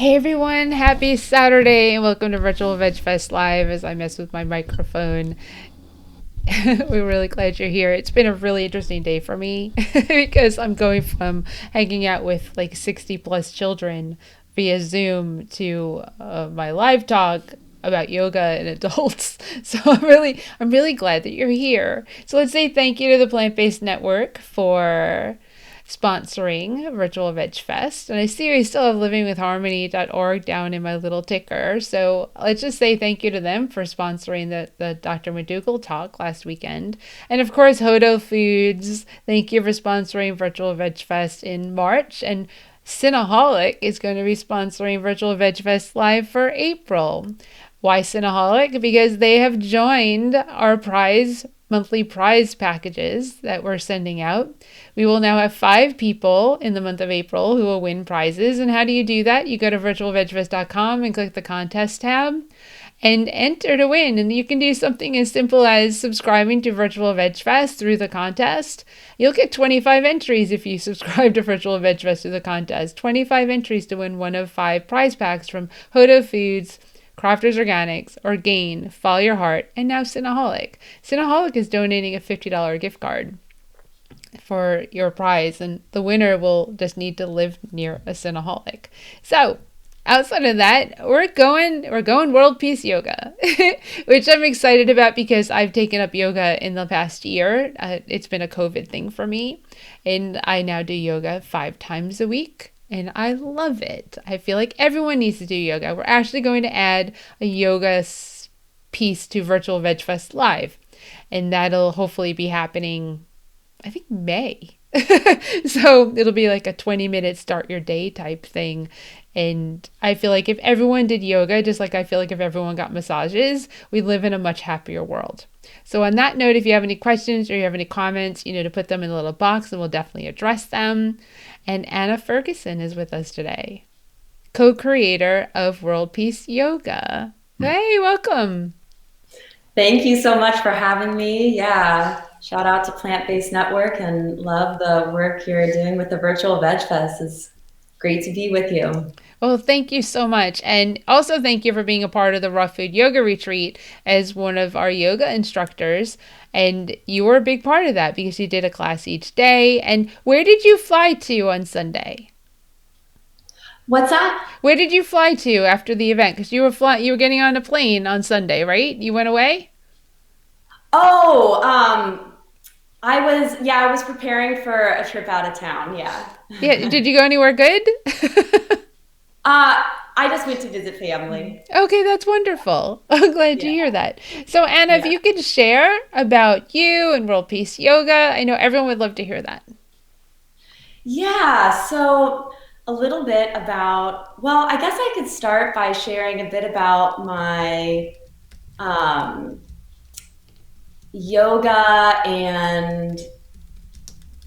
Hey everyone, happy Saturday and welcome to Virtual Veg Fest Live as I mess with my microphone. We're really glad you're here. It's been a really interesting day for me because I'm going from hanging out with like 60 plus children via Zoom to my live talk about yoga and adults. So I'm really glad that you're here. So let's say thank you to the Plant Based Network for sponsoring Virtual Veg Fest. And I see we still have livingwithharmony.org down in my little ticker. So let's just say thank you to them for sponsoring the Dr. McDougall talk last weekend. And of course, Hodo Foods, thank you for sponsoring Virtual Veg Fest in March. And Cinnaholic is going to be sponsoring Virtual Veg Fest Live for April. Why Cinnaholic? Because they have joined our monthly prize packages that we're sending out. We will now have 5 people in the month of April who will win prizes. And how do you do that? You go to virtualvegfest.com and click the contest tab and enter to win. And you can do something as simple as subscribing to Virtual Veg Fest through the contest. You'll get 25 entries if you subscribe to Virtual Veg Fest through the contest. 25 entries to win one of 5 prize packs from Hodo Foods, Crofters Organics, Orgain, Follow Your Heart, and now Cinnaholic. Cinnaholic is donating a $50 gift card for your prize, and the winner will just need to live near a Cinnaholic. So, outside of that, we're going world peace yoga, which I'm excited about because I've taken up yoga in the past year. It's been a COVID thing for me, and I now do yoga 5 times a week. And I love it. I feel like everyone needs to do yoga. We're actually going to add a yoga piece to Virtual Veg Fest Live. And that'll hopefully be happening, I think, May. So it'll be like a 20-minute start your day type thing. And I feel like if everyone did yoga, just like I feel like if everyone got massages, we live in a much happier world. So on that note, if you have any questions or you have any comments, to put them in a little box and we'll definitely address them. And Anna Ferguson is with us today, co-creator of World Peace Yoga. Hey, welcome. Thank you so much for having me. Yeah, shout out to Plant Based Network and love the work you're doing with the Virtual Veg Fest. It's great to be with you. Well, thank you so much. And also thank you for being a part of the Raw Food Yoga Retreat as one of our yoga instructors. And you were a big part of that because you did a class each day. And where did you fly to on Sunday? What's that? Where did you fly to after the event? Because you were getting on a plane on Sunday, right? You went away? Oh, I was preparing for a trip out of town. Yeah. Yeah. Did you go anywhere good? I just went to visit family. Okay, that's wonderful. I'm glad to Yeah. hear that. So, Anna, if Yeah. you could share about you and World Peace Yoga, I know everyone would love to hear that. Yeah. So a little bit about, well, I guess I could start by sharing a bit about my um, yoga and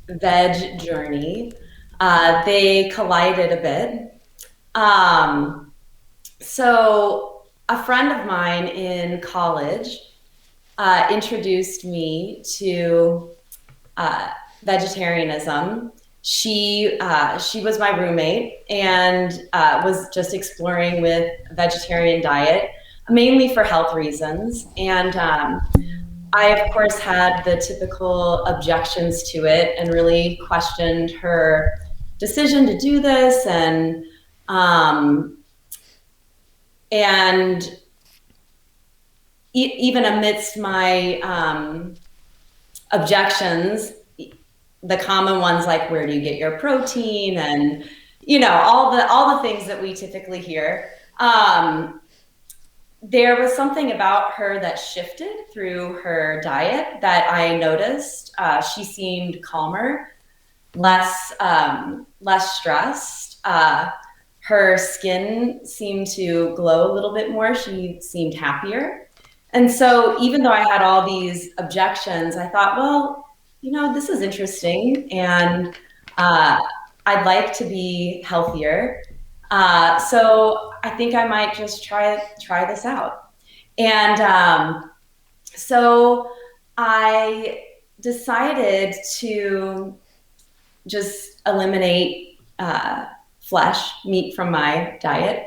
veg journey. They collided a bit. Um, so, a friend of mine in college introduced me to uh, vegetarianism. She was my roommate and was just exploring with a vegetarian diet, mainly for health reasons. And I, of course, had the typical objections to it and really questioned her decision to do this, um, and even amidst my objections, the common ones like where do you get your protein and all the things that we typically hear. There was something about her that shifted through her diet that I noticed. She seemed calmer, less stressed. Her skin seemed to glow a little bit more. She seemed happier. And so even though I had all these objections, I thought, well, this is interesting, and uh, I'd like to be healthier. So I think I might just try this out. And so I decided to just eliminate meat from my diet,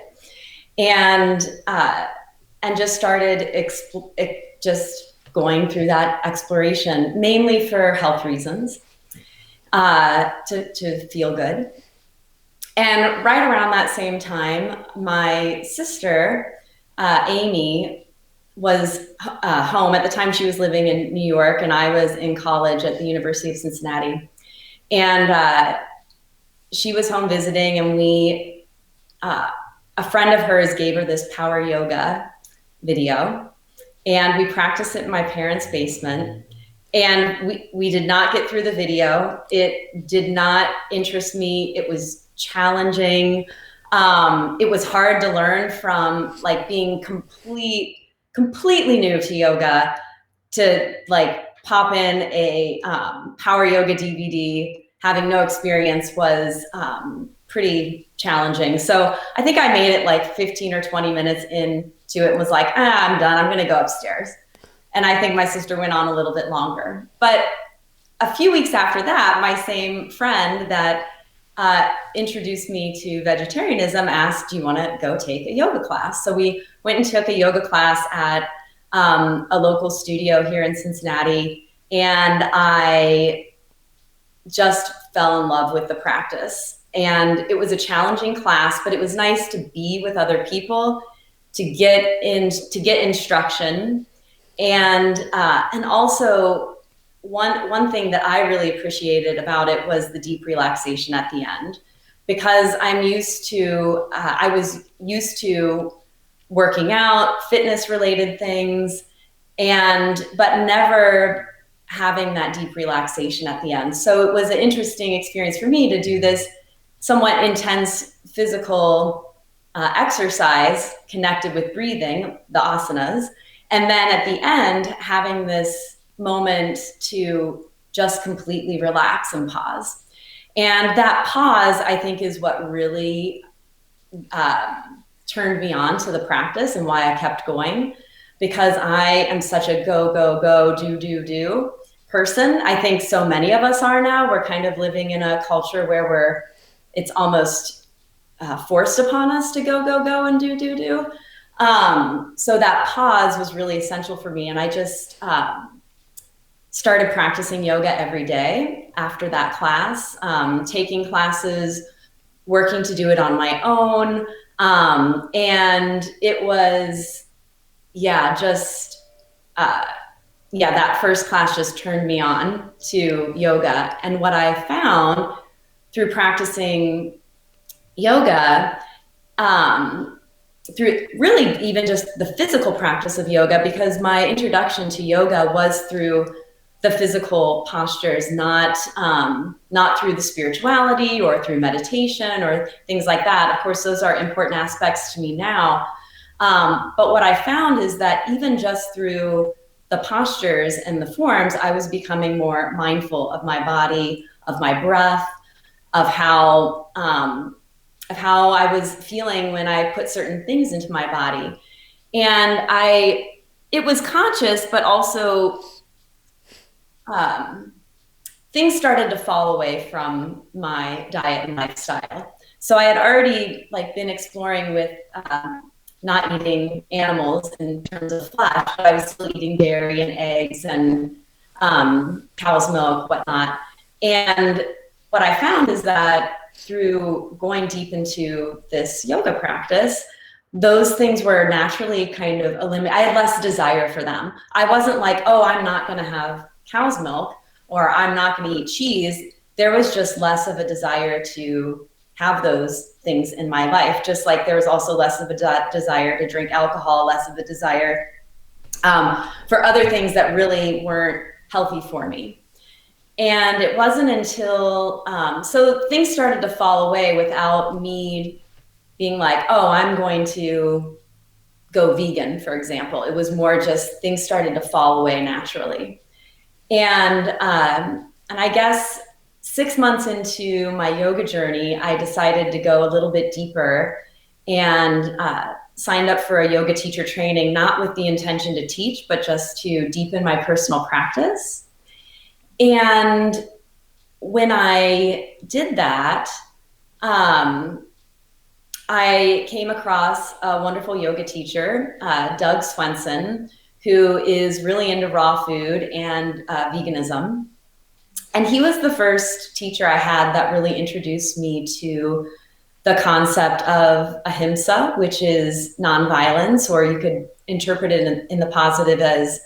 and just started just going through that exploration, mainly for health reasons, to feel good. And right around that same time, my sister, Amy, was home. At the time, she was living in New York, and I was in college at the University of Cincinnati. And she was home visiting, and a friend of hers gave her this power yoga video, and we practiced it in my parents' basement. And we did not get through the video. It did not interest me. It was challenging. It was hard to learn from like being completely new to yoga to like pop in a power yoga DVD. Having no experience was pretty challenging. So I think I made it like 15 or 20 minutes into it and was like, I'm done. I'm going to go upstairs. And I think my sister went on a little bit longer. But a few weeks after that, my same friend that introduced me to vegetarianism asked, do you want to go take a yoga class? So we went and took a yoga class at a local studio here in Cincinnati. And I just fell in love with the practice. And it was a challenging class, but it was nice to be with other people, to get instruction. And also one thing that I really appreciated about it was the deep relaxation at the end, because I was used to working out, fitness related things, but never having that deep relaxation at the end. So it was an interesting experience for me to do this somewhat intense physical exercise connected with breathing, the asanas. And then at the end, having this moment to just completely relax and pause. And that pause, I think, is what really turned me on to the practice and why I kept going, because I am such a go, go, go, do person. I think so many of us are now. We're kind of living in a culture where it's almost forced upon us to go, go, go and do. So that pause was really essential for me. And I just started practicing yoga every day after that class, taking classes, working to do it on my own. And it was, that first class just turned me on to yoga. And what I found through practicing yoga, through really even just the physical practice of yoga, because my introduction to yoga was through the physical postures, not through the spirituality or through meditation or things like that. Of course, those are important aspects to me now. But what I found is that even just through the postures and the forms, I was becoming more mindful of my body, of my breath, of how I was feeling when I put certain things into my body. And it was conscious, but also things started to fall away from my diet and lifestyle. So I had already been exploring with not eating animals in terms of flesh, but I was still eating dairy and eggs and cow's milk, whatnot. And what I found is that through going deep into this yoga practice, those things were naturally kind of eliminated. I had less desire for them. I wasn't like, oh, I'm not going to have cow's milk or I'm not going to eat cheese. There was just less of a desire to have those things in my life, just like there was also less of a desire to drink alcohol, less of a desire for other things that really weren't healthy for me. And it wasn't until, so things started to fall away without me being like, oh, I'm going to go vegan, for example. It was more just things started to fall away naturally. And I guess 6 months into my yoga journey, I decided to go a little bit deeper and signed up for a yoga teacher training, not with the intention to teach, but just to deepen my personal practice. And when I did that, I came across a wonderful yoga teacher, Doug Swenson, who is really into raw food and veganism. And he was the first teacher I had that really introduced me to the concept of ahimsa, which is nonviolence, or you could interpret it in the positive as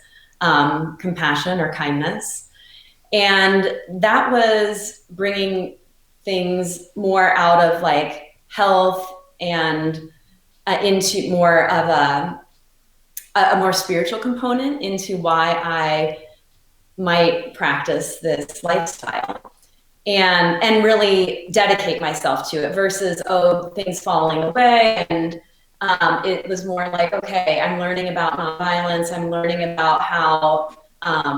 compassion or kindness. And that was bringing things more out of like health and into more of a more spiritual component into why I might practice this lifestyle and really dedicate myself to it versus things falling away. And it was more like, okay, I'm learning about nonviolence, I'm learning about how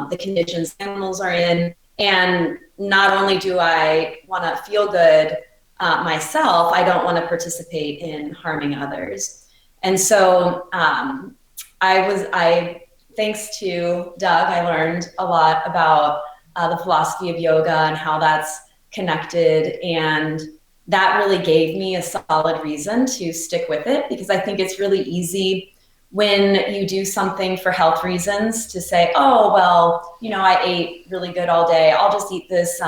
the conditions animals are in, and not only do I want to feel good myself, I don't want to participate in harming others. And so thanks to Doug, I learned a lot about the philosophy of yoga and how that's connected. And that really gave me a solid reason to stick with it, because I think it's really easy when you do something for health reasons to say, oh, well, I ate really good all day, I'll just eat this,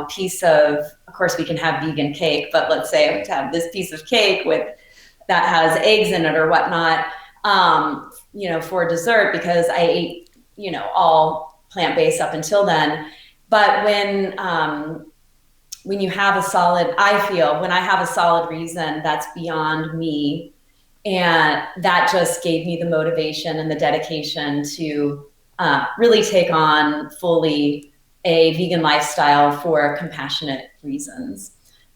piece of course we can have vegan cake, but let's say I would have this piece of cake that has eggs in it or whatnot, for dessert because I ate, all plant-based up until then. But when you have when I have a solid reason that's beyond me, and that just gave me the motivation and the dedication to really take on fully a vegan lifestyle for compassionate reasons.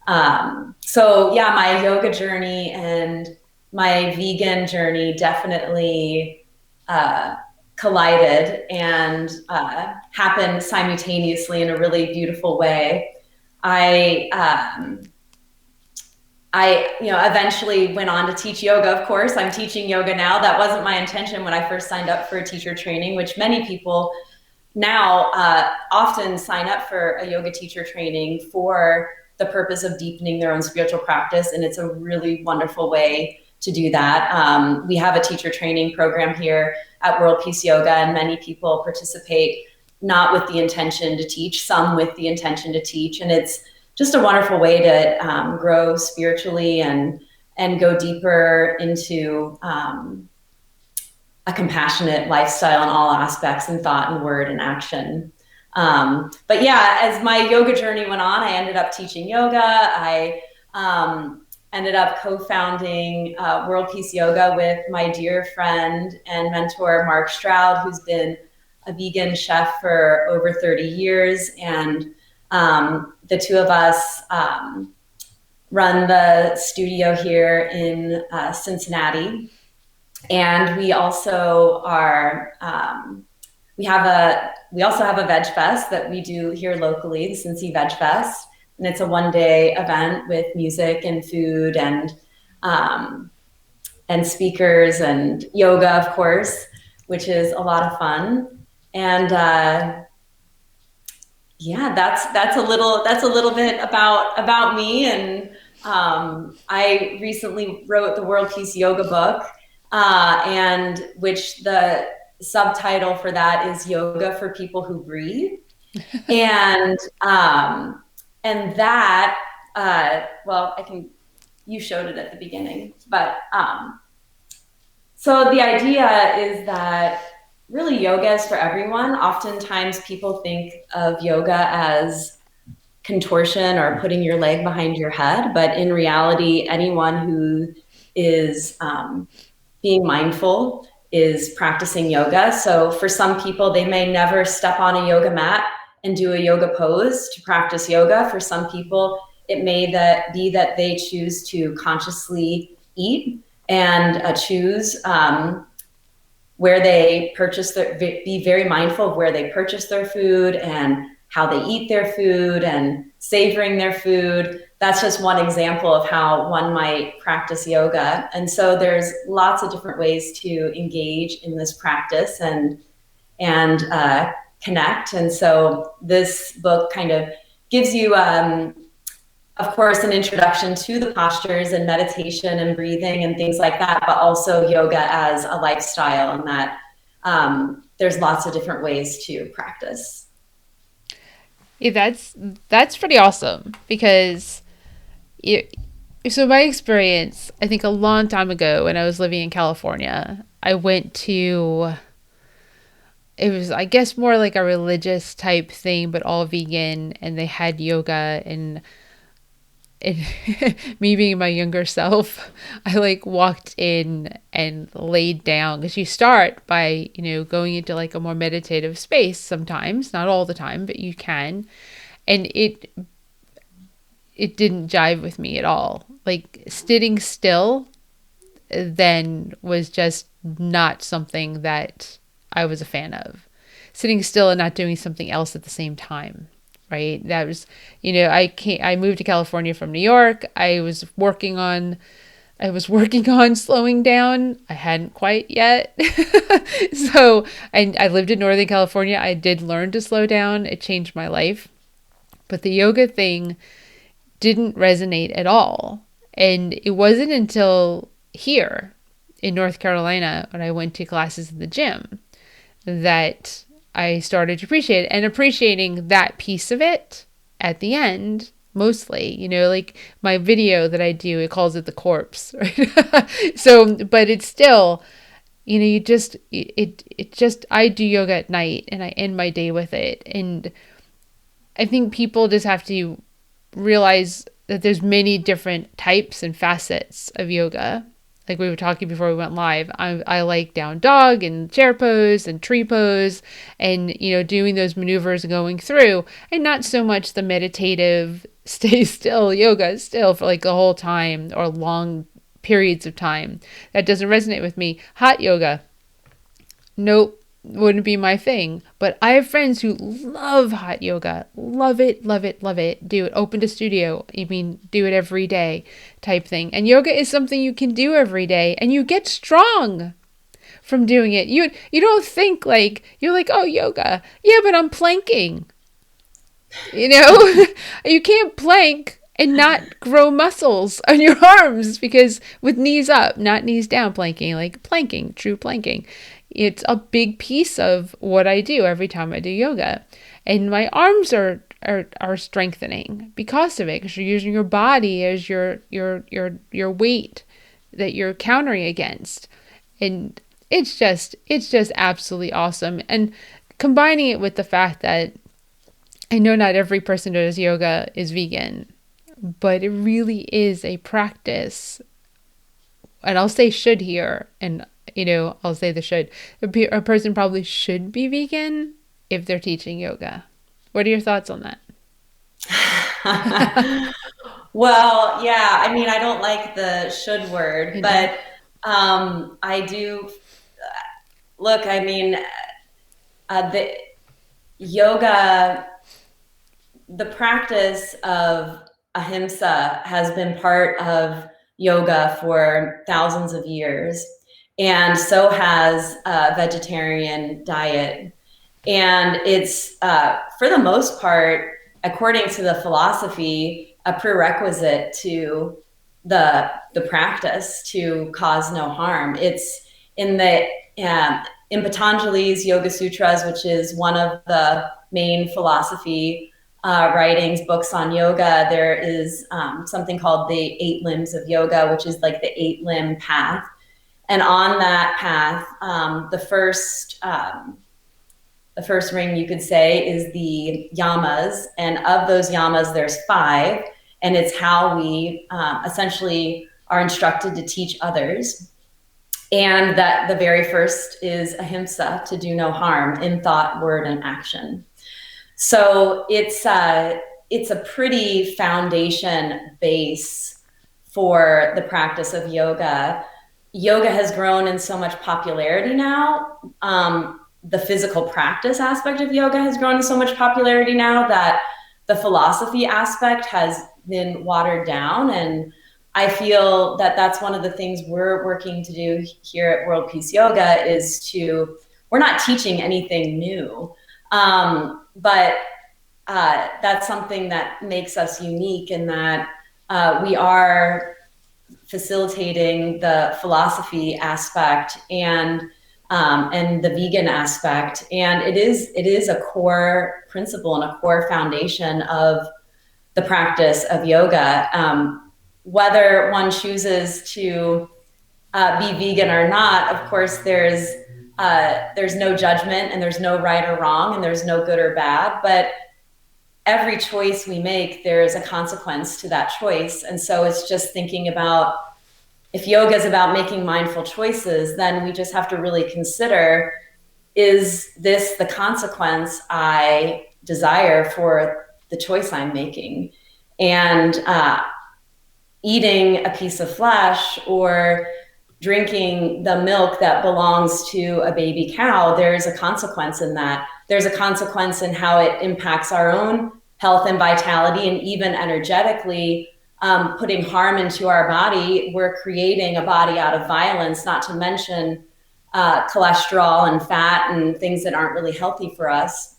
So yeah, my yoga journey and my vegan journey definitely collided and happened simultaneously in a really beautiful way. I eventually went on to teach yoga. Of course, I'm teaching yoga now. That wasn't my intention when I first signed up for a teacher training, which many people now often sign up for a yoga teacher training for the purpose of deepening their own spiritual practice. And it's a really wonderful way to do that. We have a teacher training program here at World Peace Yoga, and many people participate not with the intention to teach, some with the intention to teach. And it's just a wonderful way to grow spiritually and go deeper into a compassionate lifestyle in all aspects, in thought and word and action. But yeah, as my yoga journey went on, I ended up teaching yoga. I ended up co-founding World Peace Yoga with my dear friend and mentor, Mark Stroud, who's been a vegan chef for over 30 years. And the two of us run the studio here in Cincinnati. And we also we also have a Veg Fest that we do here locally, the Cincy Vegfest. And it's a one-day event with music and food and speakers and yoga, of course, which is a lot of fun. And yeah, that's a little bit about me. And I recently wrote the World Peace Yoga book, and which the subtitle for that is Yoga for People Who Breathe. And that, well, you showed it at the beginning, but so the idea is that really yoga is for everyone. Oftentimes people think of yoga as contortion or putting your leg behind your head, but in reality, anyone who is being mindful is practicing yoga. So for some people, they may never step on a yoga mat and do a yoga pose to practice yoga. For some people, it may be that they choose to consciously eat and choose where they purchase be very mindful of where they purchase their food and how they eat their food and savoring their food. That's just one example of how one might practice yoga. And so there's lots of different ways to engage in this practice and connect. And so this book kind of gives you of course, an introduction to the postures and meditation and breathing and things like that, but also yoga as a lifestyle, and that there's lots of different ways to practice. Yeah, that's pretty awesome because it, so my experience, I think a long time ago when I was living in California, I went to, it was I guess more like a religious type thing, but all vegan, and they had yoga and me being my younger self, I like walked in and laid down because you start by, going into like a more meditative space sometimes, not all the time, but you can. And it didn't jive with me at all. Like sitting still then was just not something that I was a fan of. Sitting still and not doing something else at the same time, right? That was, I moved to California from New York. I was working on slowing down. I hadn't quite yet. So I lived in Northern California. I did learn to slow down. It changed my life. But the yoga thing didn't resonate at all. And it wasn't until here in North Carolina when I went to classes at the gym that I started to appreciate it, and appreciating that piece of it at the end mostly, like my video that I do, it calls it the corpse, right? So, but it's still, you just, it just, I do yoga at night and I end my day with it. And I think people just have to realize that there's many different types and facets of yoga. Like we were talking before we went live, I like down dog and chair pose and tree pose and, doing those maneuvers going through, and not so much the meditative stay still yoga still for like the whole time or long periods of time. That doesn't resonate with me. Hot yoga, nope, wouldn't be my thing. But I have friends who love hot yoga, love it, love it, love it. Do it, open to studio. Do it every day type thing. And yoga is something you can do every day, and you get strong from doing it. You don't think like, you're like, oh, yoga. Yeah, but I'm planking. You can't plank and not grow muscles on your arms, because with knees up, not knees down planking, like planking, true planking. It's a big piece of what I do every time I do yoga. And my arms are strengthening because of it, because you're using your body as your weight that you're countering against. And it's just absolutely awesome. And combining it with the fact that I know not every person who does yoga is vegan, but it really is a practice. And I'll say should here, and I'll say the should. A person probably should be vegan if they're teaching yoga. What are your thoughts on that? Well, yeah, I don't like the should word, but I do look, the yoga, the practice of ahimsa has been part of yoga for thousands of years, and so has a vegetarian diet. And it's, for the most part, according to the philosophy, a prerequisite to the practice to cause no harm. It's in the in Patanjali's Yoga Sutras, which is one of the main philosophy writings, books on yoga. There is something called the 8 limbs of yoga, which is like the 8-limb path. And on that path, the first ring, you could say, is the yamas. And of those yamas, there's 5. And it's how we essentially are instructed to teach others. And that the very first is ahimsa, to do no harm in thought, word, and action. So it's a pretty foundation base for the practice of yoga. Yoga has grown in so much popularity now. The physical practice aspect of yoga has grown in so much popularity now that the philosophy aspect has been watered down. And I feel that that's one of the things we're working to do here at World Peace Yoga is we're not teaching anything new, but that's something that makes us unique in that we are facilitating the philosophy aspect and the vegan aspect, and it is a core principle and a core foundation of the practice of yoga. Whether one chooses to be vegan or not, of course, there's no judgment and there's no right or wrong and there's no good or bad, but every choice we make, there's a consequence to that choice. And so it's just thinking about, if yoga is about making mindful choices, then we just have to really consider, is this the consequence I desire for the choice I'm making? And eating a piece of flesh or drinking the milk that belongs to a baby cow, there's a consequence in that. There's a consequence in how it impacts our own health and vitality, and even energetically, putting harm into our body. We're creating a body out of violence, not to mention cholesterol and fat and things that aren't really healthy for us.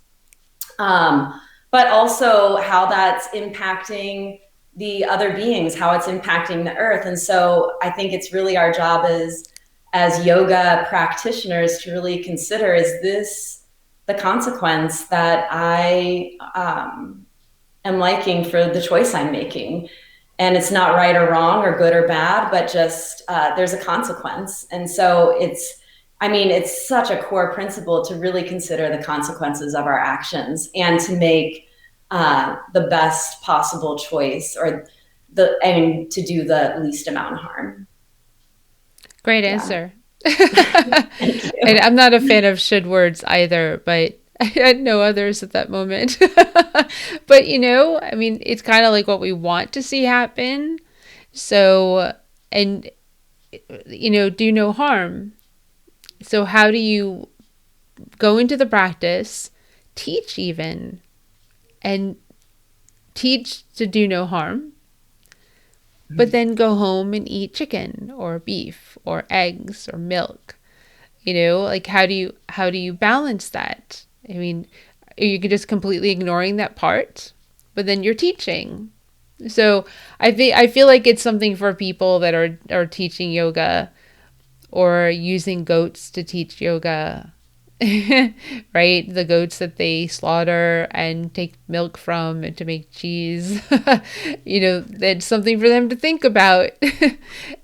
But also how that's impacting the other beings, how it's impacting the earth. And so I think it's really our job as yoga practitioners to really consider, is this the consequence that I am liking for the choice I'm making? And it's not right or wrong or good or bad, but just there's a consequence. And so it's such a core principle to really consider the consequences of our actions and to make the best possible choice, or to do the least amount of harm. Great answer. And I'm not a fan of should words either, but I had no others at that moment. But it's kind of like what we want to see happen. So, and do no harm. So how do you go into the practice, teach even, and teach to do no harm, but then go home and eat chicken or beef or eggs or milk? Like how do you balance that? I mean, you can just completely ignoring that part, but then you're teaching. So I feel like it's something for people that are teaching yoga or using goats to teach yoga, right? The goats that they slaughter and take milk from to make cheese. That's something for them to think about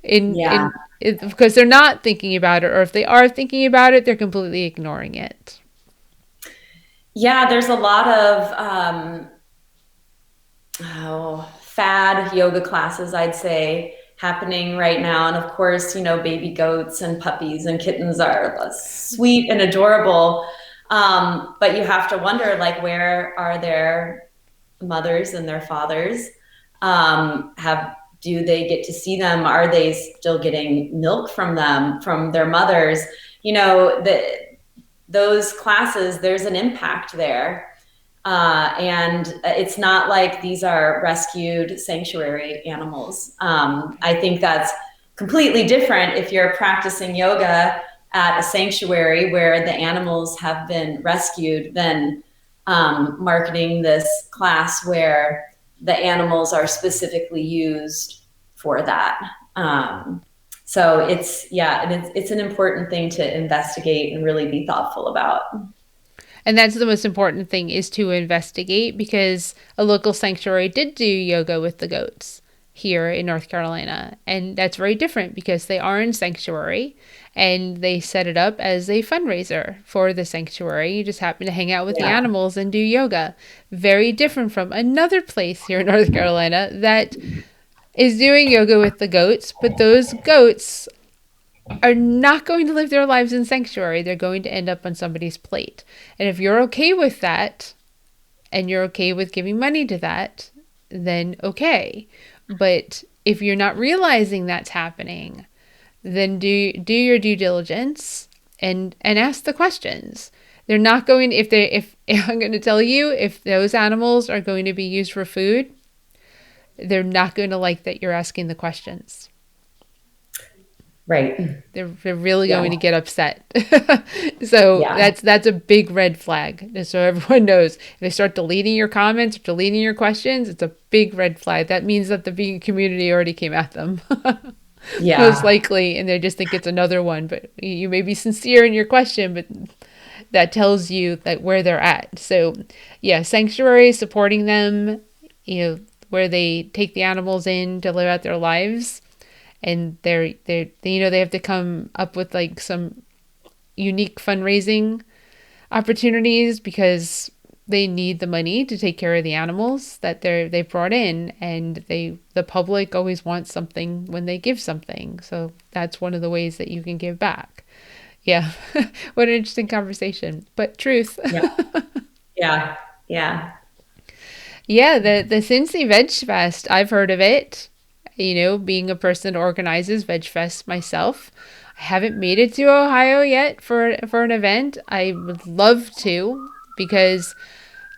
because they're not thinking about it, or if they are thinking about it, they're completely ignoring it. Yeah, there's a lot of fad yoga classes, I'd say, happening right now. And of course, baby goats and puppies and kittens are sweet and adorable. But you have to wonder, like, where are their mothers and their fathers? Do they get to see them? Are they still getting milk from them, from their mothers? Those classes, there's an impact there. And it's not like these are rescued sanctuary animals. I think that's completely different if you're practicing yoga at a sanctuary where the animals have been rescued than marketing this class where the animals are specifically used for that. So it's an important thing to investigate and really be thoughtful about. And that's the most important thing, is to investigate, because a local sanctuary did do yoga with the goats here in North Carolina. And that's very different because they are in sanctuary and they set it up as a fundraiser for the sanctuary. You just happen to hang out with the animals and do yoga. Very different from another place here in North Carolina that is doing yoga with the goats, but those goats are not going to live their lives in sanctuary. They're going to end up on somebody's plate. And if you're okay with that, and you're okay with giving money to that, then okay. But if you're not realizing that's happening, then do your due diligence and ask the questions. They're not going, if I'm going to tell you, if those animals are going to be used for food, they're not going to like that you're asking the questions. Right. They're really Yeah. going to get upset. So Yeah. that's a big red flag. Just so everyone knows, if they start deleting your comments, deleting your questions, it's a big red flag. That means that the vegan community already came at them. Most Yeah. likely, and they just think it's another one. But you may be sincere in your question, but that tells you that where they're at. So, yeah, sanctuary, supporting them, where they take the animals in to live out their lives, and they have to come up with like some unique fundraising opportunities because they need the money to take care of the animals that they brought in, and the public always wants something when they give something. So that's one of the ways that you can give back. Yeah. What an interesting conversation, but truth. Yeah. Yeah. Yeah. Yeah, the Cincy Veg Fest, I've heard of it. Being a person that organizes Veg Fest myself. I haven't made it to Ohio yet for an event. I would love to, because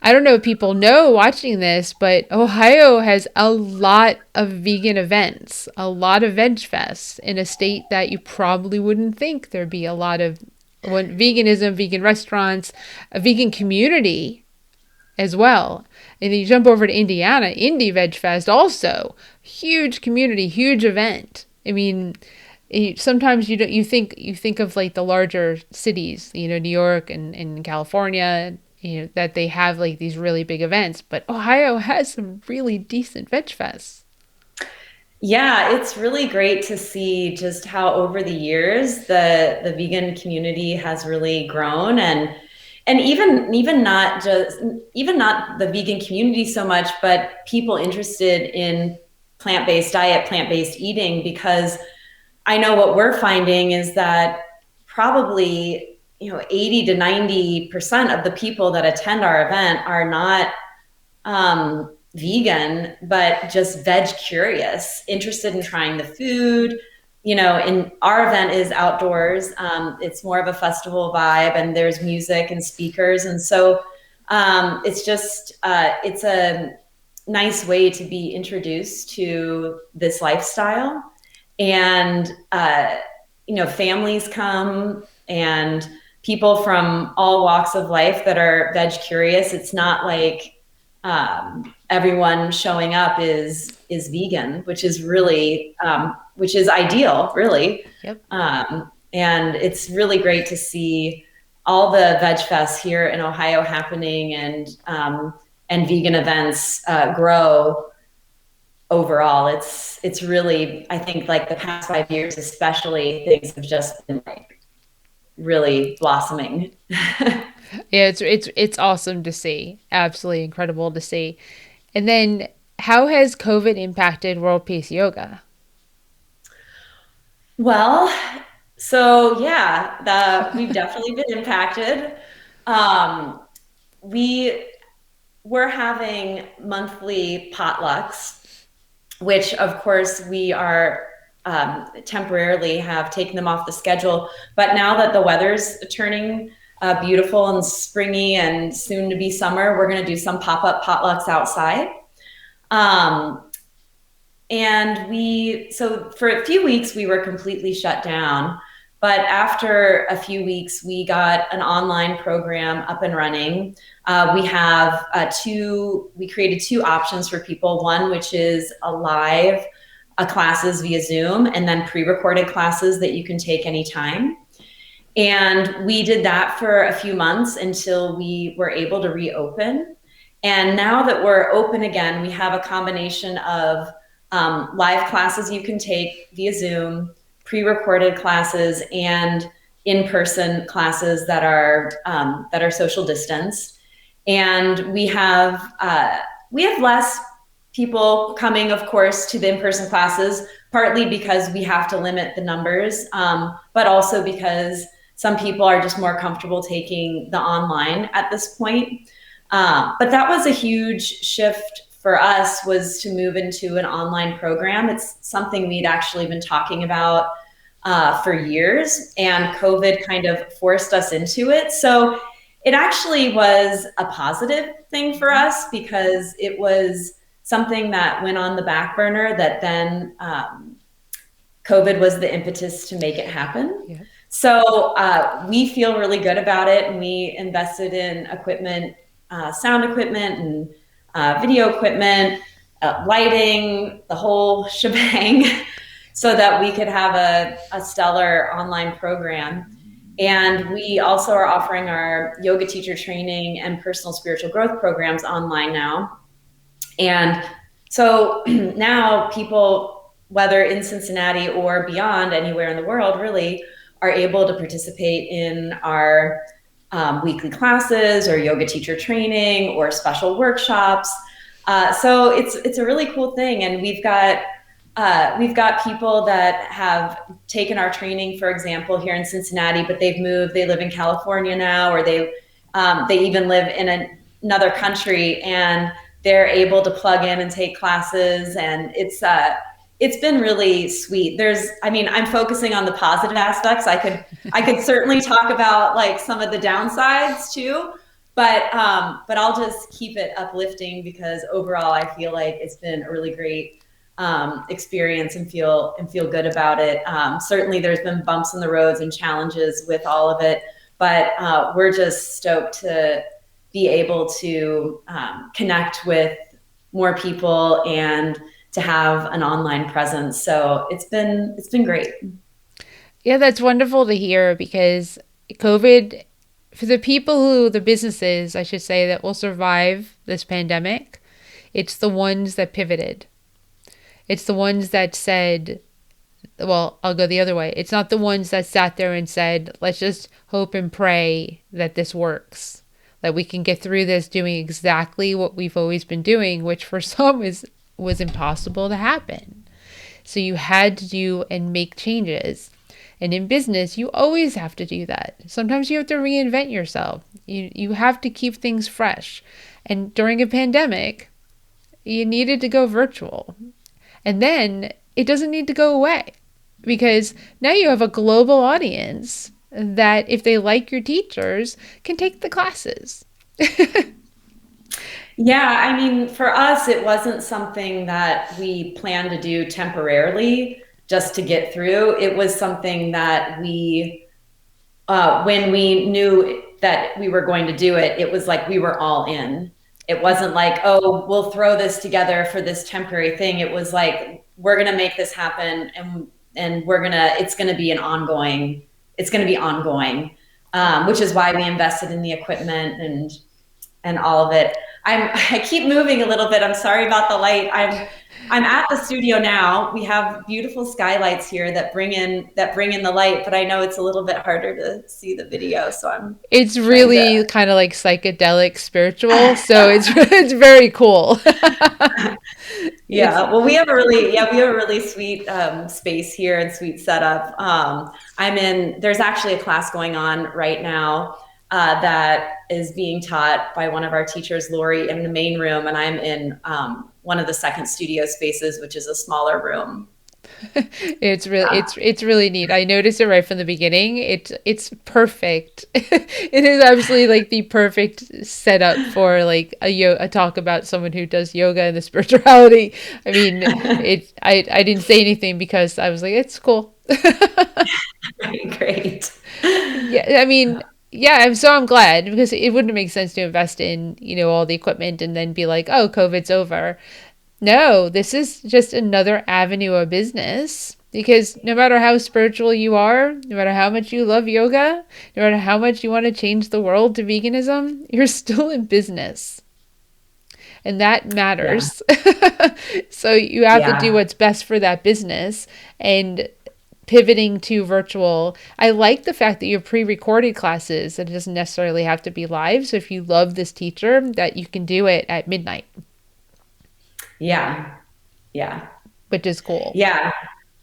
I don't know if people know watching this, but Ohio has a lot of vegan events, a lot of Veg Fests in a state that you probably wouldn't think there'd be a lot of veganism, vegan restaurants, a vegan community as well. And then you jump over to Indiana, Indy Veg Fest also, huge community, huge event. I mean, sometimes you think of like the larger cities, New York and California, that they have like these really big events, but Ohio has some really decent Veg Fests. Yeah, it's really great to see just how over the years the vegan community has really grown, and even not the vegan community so much, but people interested in plant-based diet, plant-based eating, because I know what we're finding is that probably 80 to 90% of the people that attend our event are not vegan, but just veg curious, interested in trying the food. And our event is outdoors. It's more of a festival vibe, and there's music and speakers. And so it's a nice way to be introduced to this lifestyle. And, families come, and people from all walks of life that are veg curious. It's not like everyone showing up is vegan, which is really which is ideal, really. Yep. And it's really great to see all the Veg Fests here in Ohio happening, and vegan events grow overall. It's really, I think, like the past 5 years especially, things have just been like really blossoming. Yeah, it's awesome to see. Absolutely incredible to see. And then, how has COVID impacted World Peace Yoga? Well, so yeah, we've definitely been impacted. Um, we we're having monthly potlucks, which of course we are temporarily have taken them off the schedule. But now that the weather's turning beautiful and springy and soon to be summer, we're going to do some pop-up potlucks outside. Um, so for a few weeks, we were completely shut down. But after a few weeks, we got an online program up and running. We created two options for people. One, which is classes via Zoom, and then pre-recorded classes that you can take anytime. And we did that for a few months until we were able to reopen. And now that we're open again, we have a combination of live classes you can take via Zoom, pre-recorded classes, and in-person classes that are social distance. And we have less people coming, of course, to the in-person classes, partly because we have to limit the numbers, but also because some people are just more comfortable taking the online at this point. But that was a huge shift for us, was to move into an online program. It's something we'd actually been talking about for years, and COVID kind of forced us into it. So it actually was a positive thing for us, because it was something that went on the back burner that then COVID was the impetus to make it happen. Yeah. So we feel really good about it, and we invested in equipment, sound equipment, and video equipment, lighting, the whole shebang, so that we could have a stellar online program. And we also are offering our yoga teacher training and personal spiritual growth programs online now. And so now people, whether in Cincinnati or beyond, anywhere in the world, really are able to participate in our weekly classes or yoga teacher training or special workshops. So it's a really cool thing, and we've got people that have taken our training, for example, here in Cincinnati, but they've moved. They live in California now, or they even live in another country, and they're able to plug in and take classes, and it's been really sweet. I'm focusing on the positive aspects. I could certainly talk about like some of the downsides too, but I'll just keep it uplifting, because overall I feel like it's been a really great experience, and feel good about it. Certainly there's been bumps in the roads and challenges with all of it, but we're just stoked to be able to connect with more people and to have an online presence. So it's been great. Yeah, that's wonderful to hear, because COVID, for the businesses, I should say, that will survive this pandemic, it's the ones that pivoted. It's the ones that said, well, I'll go the other way. It's not the ones that sat there and said, let's just hope and pray that this works, that we can get through this doing exactly what we've always been doing, which for some was impossible to happen. So you had to do and make changes. And in business, you always have to do that. Sometimes you have to reinvent yourself. You have to keep things fresh. And during a pandemic, you needed to go virtual. And then it doesn't need to go away, because now you have a global audience that, if they like your teachers, can take the classes. Yeah, I mean, for us, it wasn't something that we planned to do temporarily just to get through. It was something that when we knew that we were going to do it, it was like we were all in. It wasn't like, oh, we'll throw this together for this temporary thing. It was like, we're going to make this happen, and it's going to be ongoing, which is why we invested in the equipment and all of it. I keep moving a little bit. I'm sorry about the light. I'm at the studio now. We have beautiful skylights here that bring in the light, but I know it's a little bit harder to see the video. So it's really kind of like psychedelic spiritual. So it's very cool. Yeah. Well, we have a really sweet space here and sweet setup. There's actually a class going on right now that is being taught by one of our teachers, Lori, in the main room, and I'm in one of the second studio spaces, which is a smaller room. It's really neat. I noticed it right from the beginning. It's perfect. It is absolutely like the perfect setup for like a talk about someone who does yoga and the spirituality. I mean, I didn't say anything because I was like, it's cool. Great. Yeah, I mean, yeah, I'm glad, because it wouldn't make sense to invest in, all the equipment and then be like, oh, COVID's over. No, this is just another avenue of business, because no matter how spiritual you are, no matter how much you love yoga, no matter how much you want to change the world to veganism, you're still in business. And that matters. Yeah. So you have to do what's best for that business. And pivoting to virtual, I like the fact that you have pre-recorded classes, that it doesn't necessarily have to be live. So if you love this teacher, that you can do it at midnight. Yeah. Which is cool. Yeah.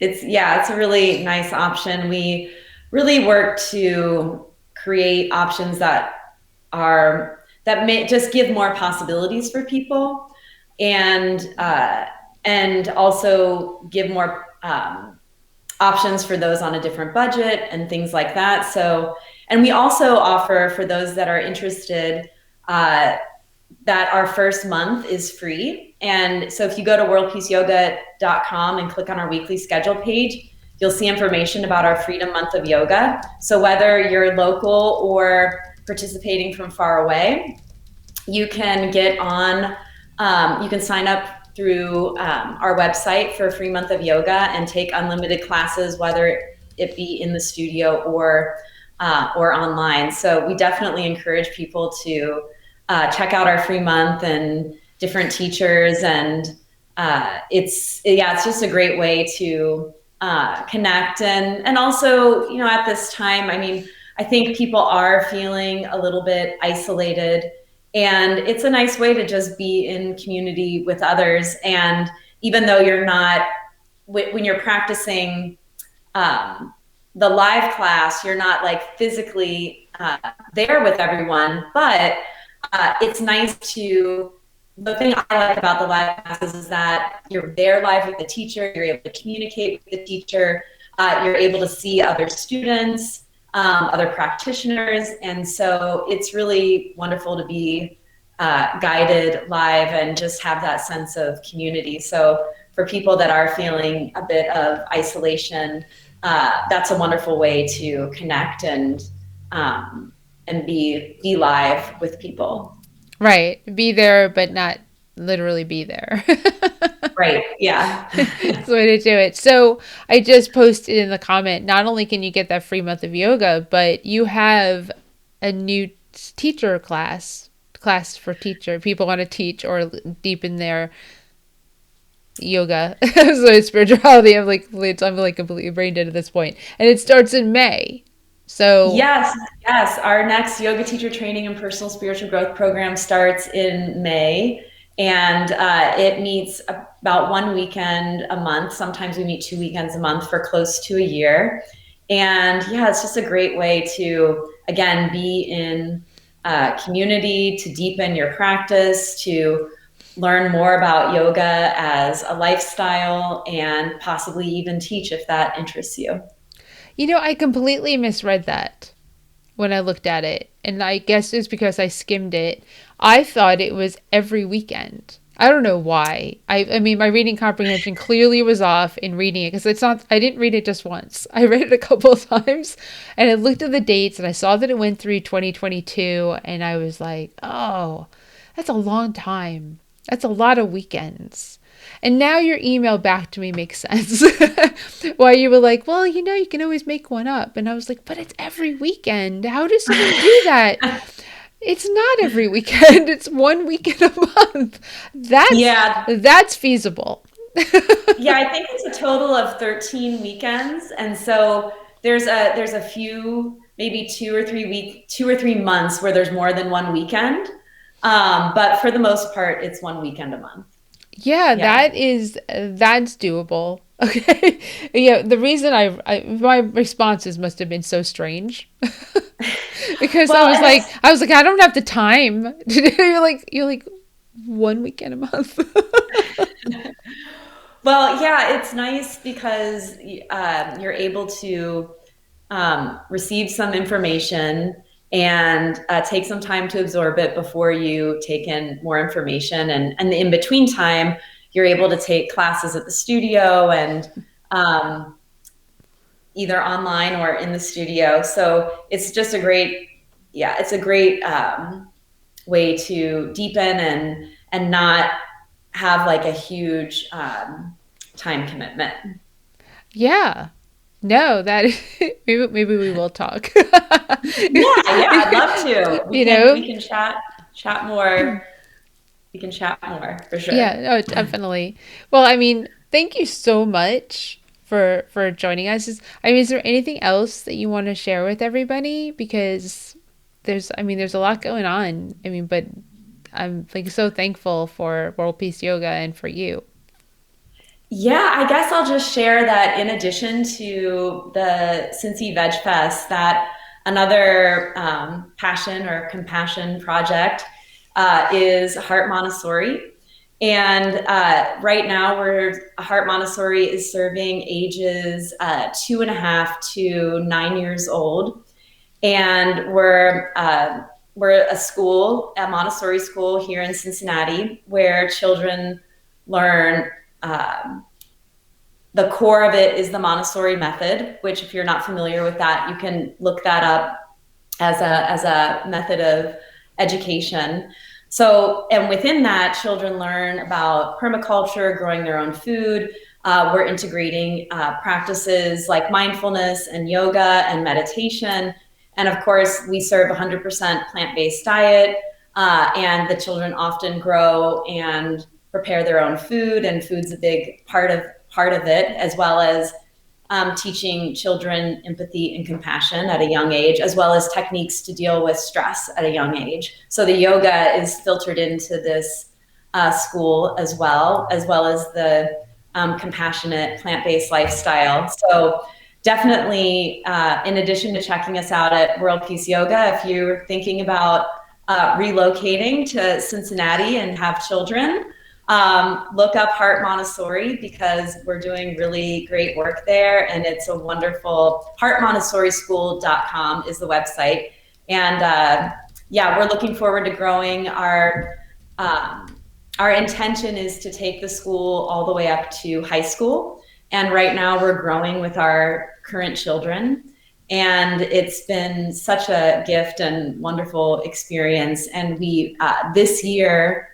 It's a really nice option. We really work to create options that may just give more possibilities for people, and also give more options for those on a different budget and things like that. So, and we also offer, for those that are interested, that our first month is free. And so if you go to worldpeaceyoga.com and click on our weekly schedule page, you'll see information about our Freedom Month of Yoga. So whether you're local or participating from far away, you can get on, you can sign up through our website for a free month of yoga and take unlimited classes, whether it be in the studio or online. So we definitely encourage people to check out our free month and different teachers. And it's just a great way to connect. And also, at this time, I mean, I think people are feeling a little bit isolated, and it's a nice way to just be in community with others. And even though you're not, when you're practicing the live class, you're not like physically there with everyone, but it's nice to, the thing I like about the live classes is that you're there live with the teacher, you're able to communicate with the teacher, you're able to see other students, other practitioners, and so it's really wonderful to be guided live and just have that sense of community. So for people that are feeling a bit of isolation, that's a wonderful way to connect and be live with people. Right. Be there, but not literally be there. Right. Yeah. It's the way to do it. So I just posted in the comment, not only can you get that free month of yoga, but you have a new teacher class for teacher. People want to teach or deepen their yoga. So spirituality. I'm like completely brain dead at this point. And it starts in May. So Yes, yes. Our next yoga teacher training and personal spiritual growth program starts in May, and it meets about one weekend a month. Sometimes we meet 2 weekends a month for close to a year. And yeah, it's just a great way to, again, be in community, to deepen your practice, to learn more about yoga as a lifestyle, and possibly even teach if that interests you. I completely misread that when I looked at it. And I guess it's because I skimmed it. I thought it was every weekend. I don't know why. I mean, my reading comprehension clearly was off in reading it because it's not, I didn't read it just once. I read it a couple of times and I looked at the dates and I saw that it went through 2022 and I was like, oh, that's a long time. That's a lot of weekends. And now your email back to me makes sense. Why you were like, well, you can always make one up. And I was like, but it's every weekend. How does someone do that? It's not every weekend. It's one weekend a month. That's Yeah, that's feasible. yeah, I think it's a total of 13 weekends, and so there's a few, maybe 2 or 3 months where there's more than one weekend. But for the most part, it's one weekend a month. Yeah, Yeah. that's doable. Okay. Yeah, the reason my responses must have been so strange. Because Well, and it's I was like, I don't have the time. You're like one weekend a month. well, yeah, it's nice because you're able to receive some information and take some time to absorb it before you take in more information. And in between time, you're able to take classes at the studio and either online or in the studio. So it's just it's a great way to deepen and not have like a huge time commitment. Yeah. No, that maybe we will talk. Yeah, I'd love to. We you can know? we can chat more. We can chat more for Yeah, sure. no, definitely. Well, I mean, thank you so much for joining us. Is there anything else that you want to share with everybody? Because there's a lot going on. But I'm like so thankful for World Peace Yoga and for you. Yeah, I guess I'll just share that in addition to the Cincy Vegfest, that another passion or compassion project is Heart Montessori. And right now, Heart Montessori is serving ages 2.5 to 9 years old, and we're a Montessori school here in Cincinnati, where children learn the core of it is the Montessori method, which if you're not familiar with that, you can look that up as a method of education. So, and within that, children learn about permaculture, growing their own food. We're integrating practices like mindfulness and yoga and meditation. And of course, we serve 100% plant-based diet. And the children often grow and prepare their own food, and food's a big part of it, as well as teaching children empathy and compassion at a young age, as well as techniques to deal with stress at a young age. So the yoga is filtered into this school as well as the compassionate plant-based lifestyle. So definitely, in addition to checking us out at World Peace Yoga, if you're thinking about relocating to Cincinnati and have children, look up Heart Montessori, because we're doing really great work there, and it's a wonderful heartmontessorischool.com is the website. And yeah, we're looking forward to growing. Our intention is to take the school all the way up to high school, and right now we're growing with our current children. And it's been such a gift and wonderful experience. And we this year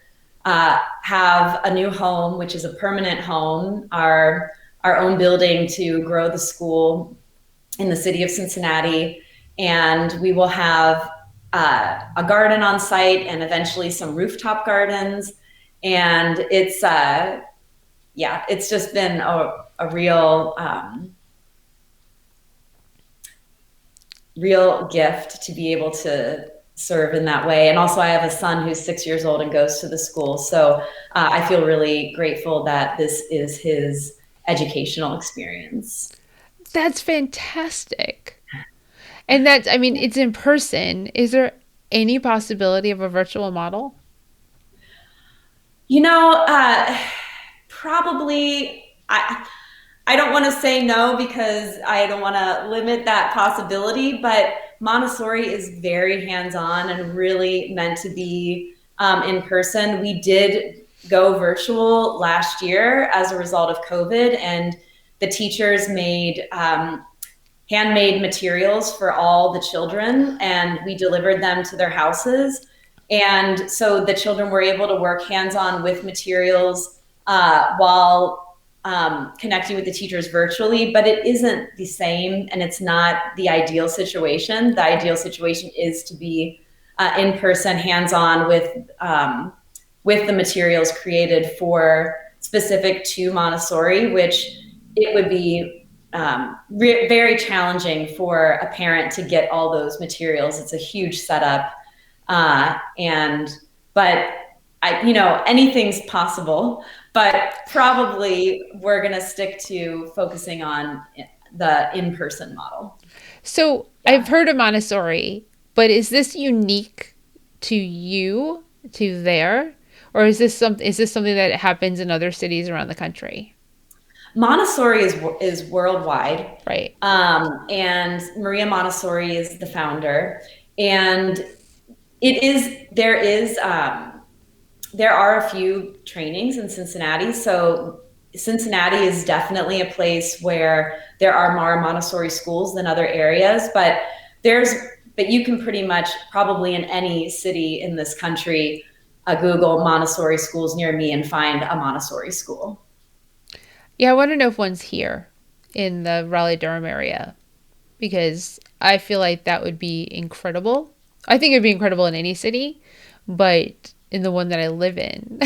have a new home, which is a permanent home, our own building to grow the school in the city of Cincinnati. And we will have a garden on site and eventually some rooftop gardens. And it's, yeah, it's just been a real, real gift to be able to serve in that way. And also I have a son who's 6 years old and goes to the school. So I feel really grateful that this is his educational experience. That's fantastic. And that's, I mean, it's in person. Is there any possibility of a virtual model? You know, probably, I don't want to say no because I don't want to limit that possibility, but Montessori is very hands-on and really meant to be in person. We did go virtual last year as a result of COVID, and the teachers made handmade materials for all the children, and we delivered them to their houses. And so the children were able to work hands-on with materials while connecting with the teachers virtually, but it isn't the same, and it's not the ideal situation. The ideal situation is to be in person, hands-on with the materials created for specific to Montessori, which it would be very challenging for a parent to get all those materials. It's a huge setup, but anything's possible. But probably we're going to stick to focusing on the in-person model. So Yeah. I've heard of Montessori, but is this unique to you, to there? Or is this something that happens in other cities around the country? Montessori is worldwide. Right. And Maria Montessori is the founder. And there are a few trainings in Cincinnati. So Cincinnati is definitely a place where there are more Montessori schools than other areas, but you can pretty much probably in any city in this country, Google Montessori schools near me and find a Montessori school. Yeah, I want to know if one's here in the Raleigh-Durham area, because I feel like that would be incredible. I think it would be incredible in any city, but in the one that I live in,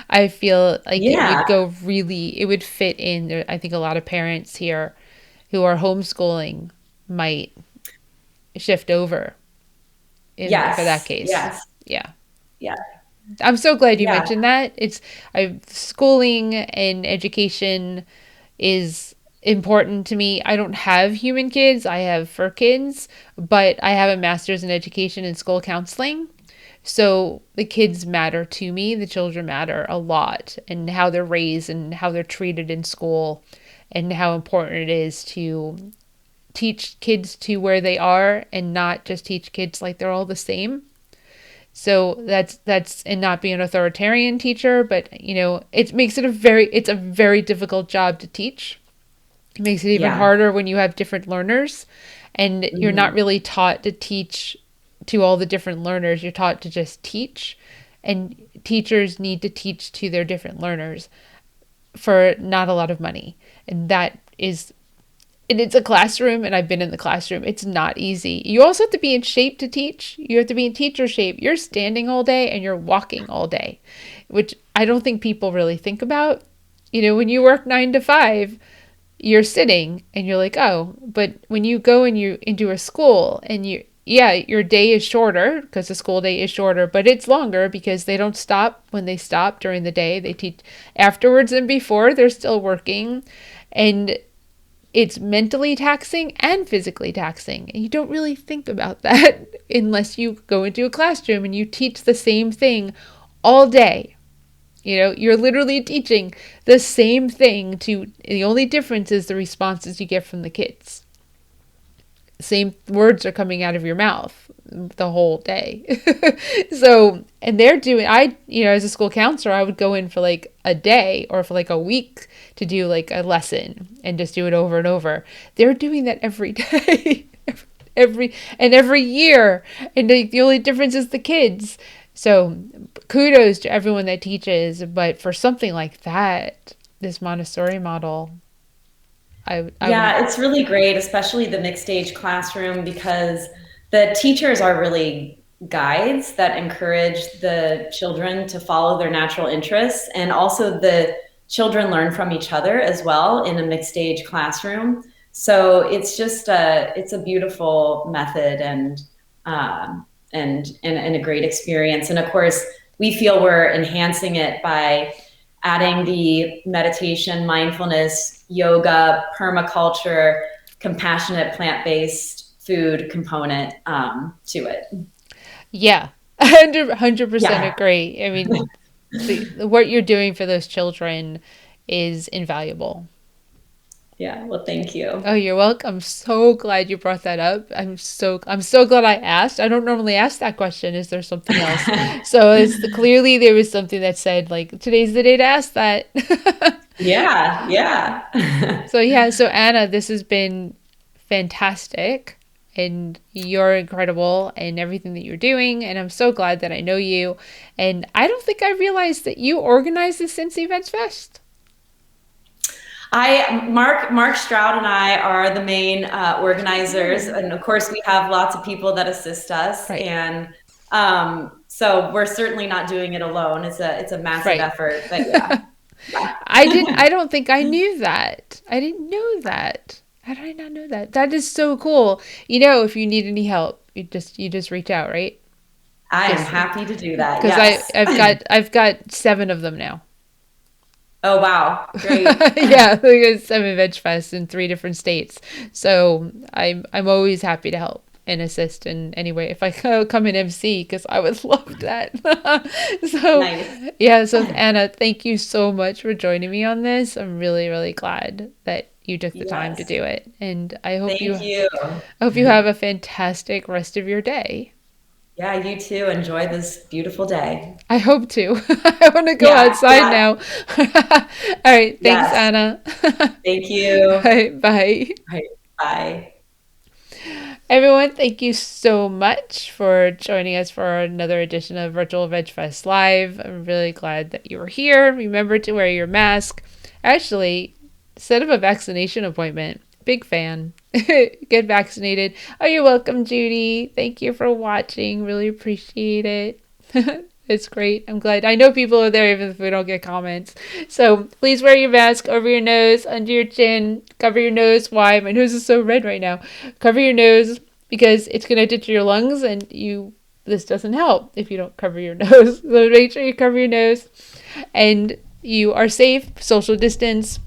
I feel like it would fit in. I think a lot of parents here who are homeschooling might shift over for that case. Yes. Yeah. Yeah. I'm so glad you Yeah. mentioned that. Schooling and education is important to me. I don't have human kids. I have fur kids, but I have a master's in education and school counseling. So the kids matter to me. The children matter a lot, and how they're raised and how they're treated in school, and how important it is to teach kids to where they are and not just teach kids like they're all the same. So that's and not be an authoritarian teacher, but it makes it it's a very difficult job to teach. It makes it even Yeah. harder when you have different learners and you're not Hmm. really taught to teach to all the different learners. You're taught to just teach, and teachers need to teach to their different learners for not a lot of money. And that is and it's a classroom, and I've been in the classroom. It's not easy. You also have to be in shape to teach. You have to be in teacher shape. You're standing all day and you're walking all day, which I don't think people really think about. When you work 9 to 5, you're sitting and you're like, oh, but when you go and you into a school and yeah, your day is shorter because the school day is shorter, but it's longer because they don't stop when they stop during the day. They teach afterwards and before, they're still working. And it's mentally taxing and physically taxing. And you don't really think about that unless you go into a classroom and you teach the same thing all day. You're literally teaching the same thing the only difference is the responses you get from the kids. Same words are coming out of your mouth the whole day. So, and they're doing, as a school counselor, I would go in for like a day or for like a week to do like a lesson and just do it over and over. They're doing that every day, every year. And the only difference is the kids. So kudos to everyone that teaches. But for something like that, this Montessori model, I would, Yeah, it's really great, especially the mixed age classroom, because the teachers are really guides that encourage the children to follow their natural interests. And also the children learn from each other as well in a mixed age classroom. So it's just it's a beautiful method and a great experience. And of course, we feel we're enhancing it by adding the meditation, mindfulness, yoga, permaculture, compassionate plant-based food component to it. yeah, 100% Yeah, agree. I mean, what you're doing for those children is invaluable. yeah. Well, thank you. Oh, you're welcome. I'm so glad you brought that up. I'm so glad I asked. I don't normally ask that question. Is there something else? So clearly there was something that said like today's the day to ask that. Yeah, yeah. So yeah, so Anna, this has been fantastic and you're incredible and everything that you're doing and I'm so glad that I know you. And I don't think I realized that you organized the Cincy Vegfest. Mark Stroud and I are the main organizers, and of course we have lots of people that assist us, Right. and so we're certainly not doing it alone. It's a massive Right. effort, but yeah, yeah. I don't think I knew that. I didn't know that. How did I not know that? That is so cool. If you need any help, you just reach out, right? I am Because happy to do that. because Yes. I've got 7 of them now. Oh, wow. Great. Yeah, because 7 Veg Fest in 3 different states. So I'm always happy to help and assist in any way if I come and MC because I would love that. So Nice. yeah, so Anna, thank you so much for joining me on this. I'm really really glad that you took the time to Yes. do it, and Thank you. I hope you have a fantastic rest of your day. Yeah, you too. Enjoy this beautiful day. I hope to. I want to go Yeah, outside yeah. now. All right, thanks, Yes. Anna. Thank you. All All right, bye. right. Bye. Everyone, thank you so much for joining us for another edition of Virtual Veg Fest Live. I'm really glad that you were here. Remember to wear your mask. Actually, set up a vaccination appointment. Big fan. Get vaccinated. Oh, you're welcome, Judy. Thank you for watching. Really appreciate it. It's great. I'm glad. I know people are there even if we don't get comments. So please wear your mask over your nose, under your chin. Cover your nose. Why? My nose is so red right now. Cover your nose because it's connected to your lungs and this doesn't help if you don't cover your nose. So make sure you cover your nose and you are safe. Social distance.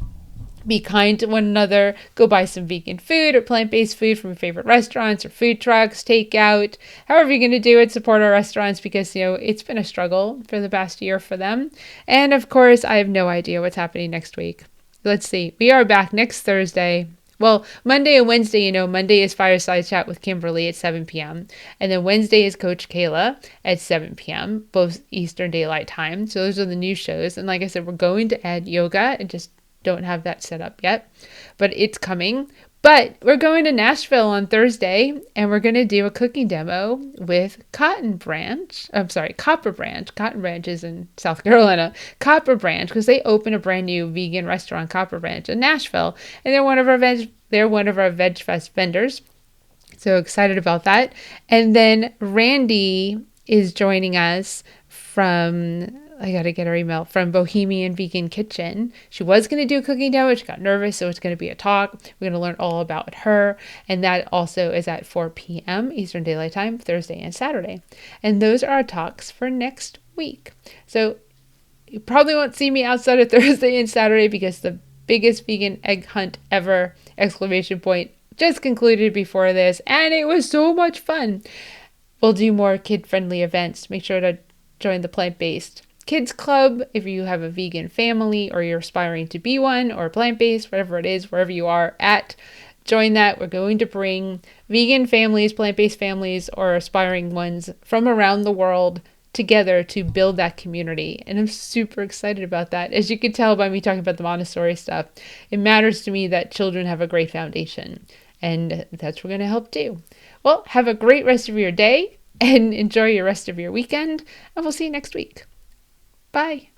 Be kind to one another. Go buy some vegan food or plant-based food from your favorite restaurants or food trucks, takeout. However you're going to do it, support our restaurants because, it's been a struggle for the past year for them. And of course, I have no idea what's happening next week. Let's see. We are back next Thursday Well, Monday and Wednesday, Monday is Fireside Chat with Kimberly at 7 p.m. And then Wednesday is Coach Kayla at 7 p.m., both Eastern Daylight Time. So those are the new shows. And like I said, we're going to add yoga and just don't have that set up yet, but it's coming. But we're going to Nashville on Thursday, and we're going to do a cooking demo with Cotton Branch. I'm sorry, Copper Branch. Cotton Branch is in South Carolina. Copper Branch, because they opened a brand new vegan restaurant, Copper Branch, in Nashville, and they're one of our Veg Fest vendors. So excited about that. And then Randy is joining us from, I got to get her email, from Bohemian Vegan Kitchen. She was going to do a cooking demo. She got nervous, so it's going to be a talk. We're going to learn all about her. And that also is at 4 p.m. Eastern Daylight Time, Thursday and Saturday. And those are our talks for next week. So you probably won't see me outside of Thursday and Saturday because the biggest vegan egg hunt ever, ! Just concluded before this, and it was so much fun. We'll do more kid-friendly events. Make sure to join the plant-based kids club if you have a vegan family or you're aspiring to be one, or plant-based, whatever it is, wherever you are at. Join that. We're going to bring vegan families, plant-based families, or aspiring ones from around the world together to build that community. And I'm super excited about that. As you can tell by me talking about the Montessori stuff, it matters to me that children have a great foundation. And that's what we're going to help do. Well, have a great rest of your day and enjoy your rest of your weekend. And we'll see you next week. Bye.